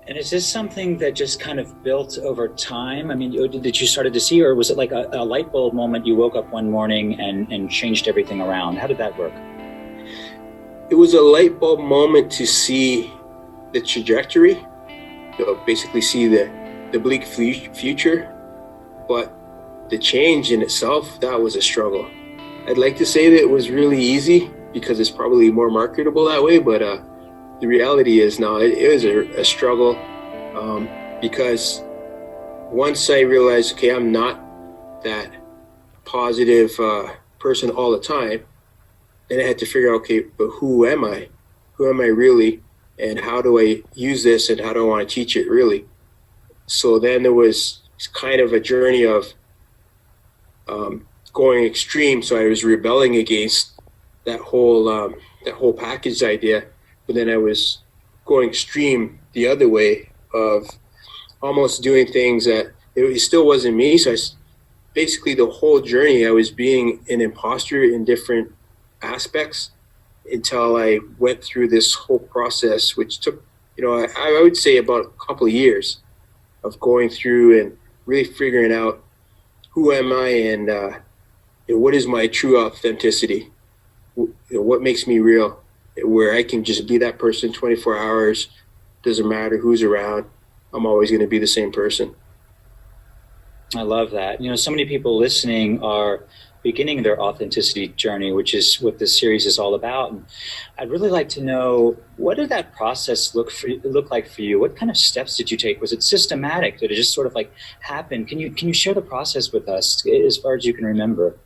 And is this something that just kind of built over time? I mean, did you started to see, or was it like a light bulb moment? You woke up one morning and changed everything around. How did that work? It was a light bulb moment to see the trajectory, basically see the bleak future, but the change in itself, that was a struggle. I'd like to say that it was really easy because it's probably more marketable that way, but the reality is now it was a struggle because once I realized, okay, I'm not that positive person all the time, then I had to figure out, okay, but who am I? Who am I really? And how do I use this and how do I want to teach it really? So then there was kind of a journey of going extreme. So I was rebelling against that whole package idea, but then I was going extreme the other way of almost doing things that it still wasn't me. So basically the whole journey, I was being an imposter in different aspects until I went through this whole process, which took, I would say about a couple of years of going through and really figuring out who am I and what is my true authenticity, what makes me real, where I can just be that person 24 hours, doesn't matter who's around, I'm always going to be the same person. I love that. So many people listening are beginning their authenticity journey, which is what this series is all about. And I'd really like to know, what did that process look like for you? What kind of steps did you take? Was it systematic? Did it just sort of like happen? Can you share the process with us as far as you can remember?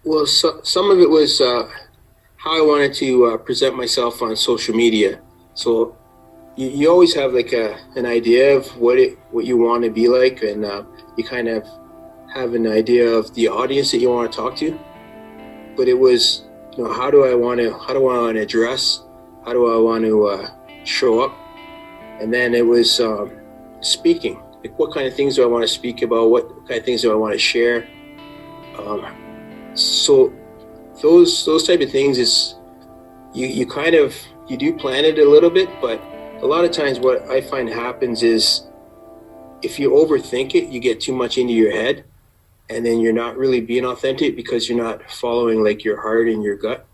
Well, some of it was how I wanted to present myself on social media. So you always have like an idea of what you want to be like, and you kind of have an idea of the audience that you want to talk to. But it was, how do I want to dress? How do I want to show up? And then it was speaking. Like, what kind of things do I want to speak about? What kind of things do I want to share? So those type of things is you do plan it a little bit, but a lot of times what I find happens is if you overthink it, you get too much into your head, and then you're not really being authentic because you're not following like your heart and your gut.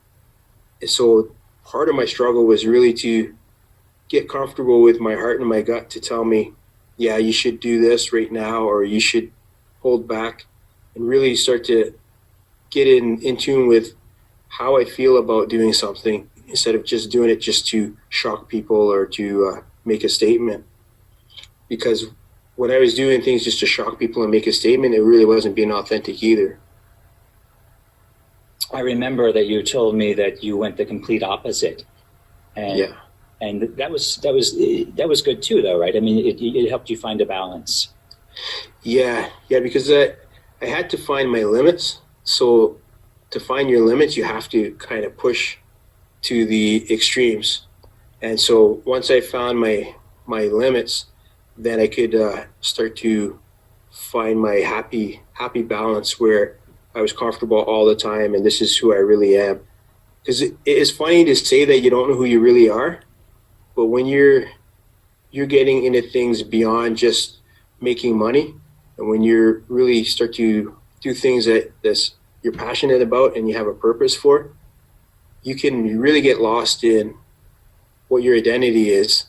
And so part of my struggle was really to get comfortable with my heart and my gut to tell me, yeah, you should do this right now, or you should hold back, and really start to get in tune with how I feel about doing something instead of just doing it just to shock people or to make a statement. Because when I was doing things just to shock people and make a statement, it really wasn't being authentic either. I remember that you told me that you went the complete opposite, and yeah, and that was good too, though, right? I mean, it helped you find a balance. Yeah, because I had to find my limits. So to find your limits, you have to kind of push to the extremes. And so once I found my limits, then I could start to find my happy balance where I was comfortable all the time, and this is who I really am. Because it is funny to say that you don't know who you really are, but when you're getting into things beyond just making money, and when you really start to do things that you're passionate about and you have a purpose for, you can really get lost in what your identity is.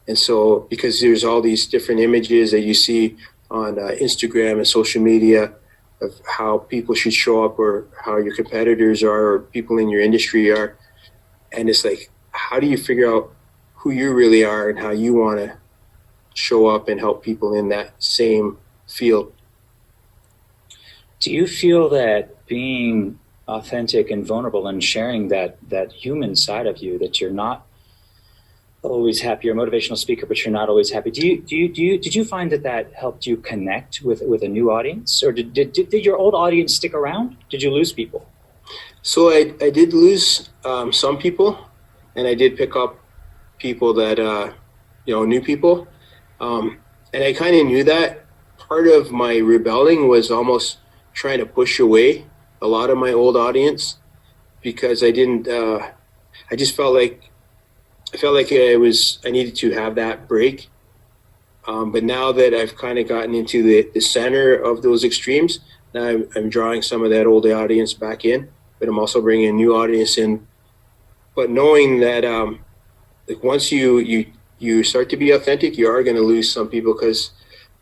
And so, because there's all these different images that you see on Instagram and social media of how people should show up, or how your competitors are, or people in your industry are, and it's like, how do you figure out who you really are and how you want to show up and help people in that same field? Do you feel that being authentic and vulnerable and sharing that human side of you, that you're not always happy? You're a motivational speaker, but you're not always happy. Did you find that helped you connect with a new audience, or did your old audience stick around? Did you lose people? So I did lose some people, and I did pick up people that new people, and I kind of knew that. Part of my rebelling was almost trying to push away a lot of my old audience, because I just felt like I felt like I needed to have that break. But now that I've kind of gotten into the center of those extremes, now I'm drawing some of that old audience back in, but I'm also bringing a new audience in. But knowing that like once you start to be authentic, you are going to lose some people, because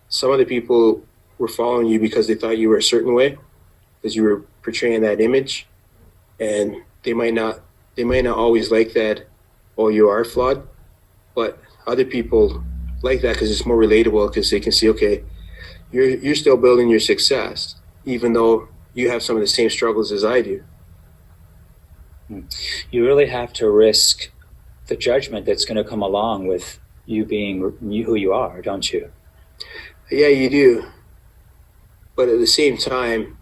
some of the people were following you because they thought you were a certain way, because you were portraying that image, and they might not always like that. Oh, you are flawed, but other people like that because it's more relatable, because they can see, okay, you're still building your success even though you have some of the same struggles as I do. You really have to risk the judgment that's going to come along with you being who you are, don't you? Yeah, you do. But at the same time,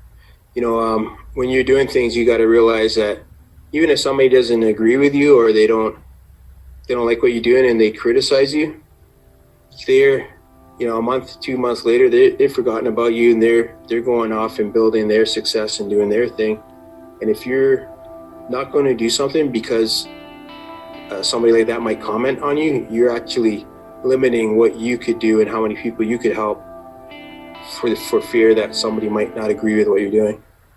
when you're doing things, you got to realize that even if somebody doesn't agree with you, or they don't like what you're doing and they criticize you, they're, a month, 2 months later, they've forgotten about you, and they're going off and building their success and doing their thing. And if you're not going to do something because somebody like that might comment on you, you're actually limiting what you could do and how many people you could help for fear that somebody might not agree with what you're doing.